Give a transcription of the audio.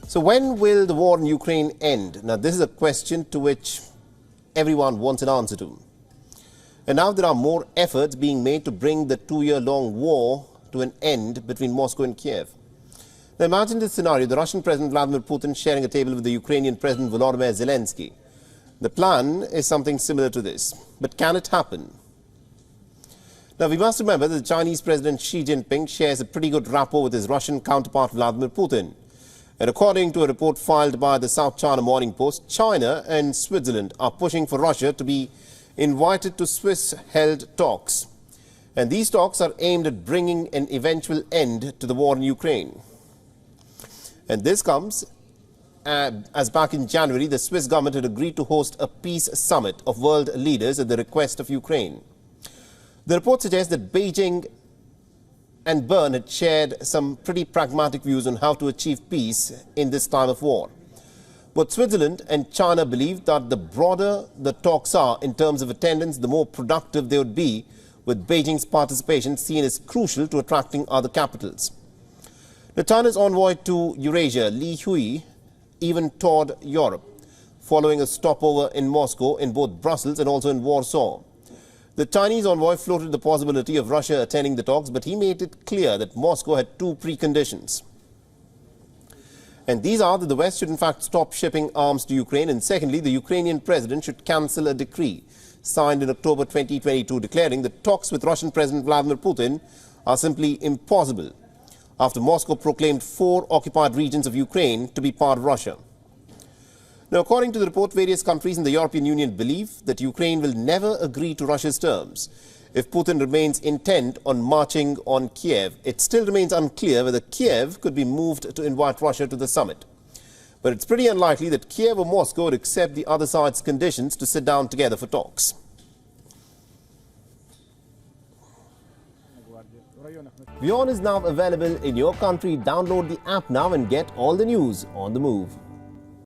So when will the war in Ukraine end? Now, this is a question to which everyone wants an answer to. And now there are more efforts being made to bring the 2-year-long war to an end between Moscow and Kyiv. Now, imagine this scenario: the Russian President Vladimir Putin sharing a table with the Ukrainian President Volodymyr Zelensky. The plan is something similar to this. But can it happen? Now, we must remember that the Chinese President Xi Jinping shares a pretty good rapport with his Russian counterpart Vladimir Putin. And according to a report filed by the South China Morning Post, China and Switzerland are pushing for Russia to be invited to Swiss-held talks. And these talks are aimed at bringing an eventual end to the war in Ukraine. And this comes as back in January, the Swiss government had agreed to host a peace summit of world leaders at the request of Ukraine. The report suggests that Beijing and Bern had shared some pretty pragmatic views on how to achieve peace in this time of war. Both Switzerland and China believe that the broader the talks are in terms of attendance, the more productive they would be, with Beijing's participation seen as crucial to attracting other capitals. Now, China's envoy to Eurasia, Li Hui, even toured Europe, following a stopover in Moscow, in both Brussels and also in Warsaw. The Chinese envoy floated the possibility of Russia attending the talks, but he made it clear that Moscow had two preconditions. And these are that the West should in fact stop shipping arms to Ukraine, and secondly, the Ukrainian president should cancel a decree signed in October 2022 declaring that talks with Russian President Vladimir Putin are simply impossible, after Moscow proclaimed 4 occupied regions of Ukraine to be part of Russia. Now, according to the report, various countries in the European Union believe that Ukraine will never agree to Russia's terms if Putin remains intent on marching on Kyiv. It still remains unclear whether Kyiv could be moved to invite Russia to the summit. But it's pretty unlikely that Kyiv or Moscow would accept the other side's conditions to sit down together for talks. WION is now available in your country. Download the app now and get all the news on the move.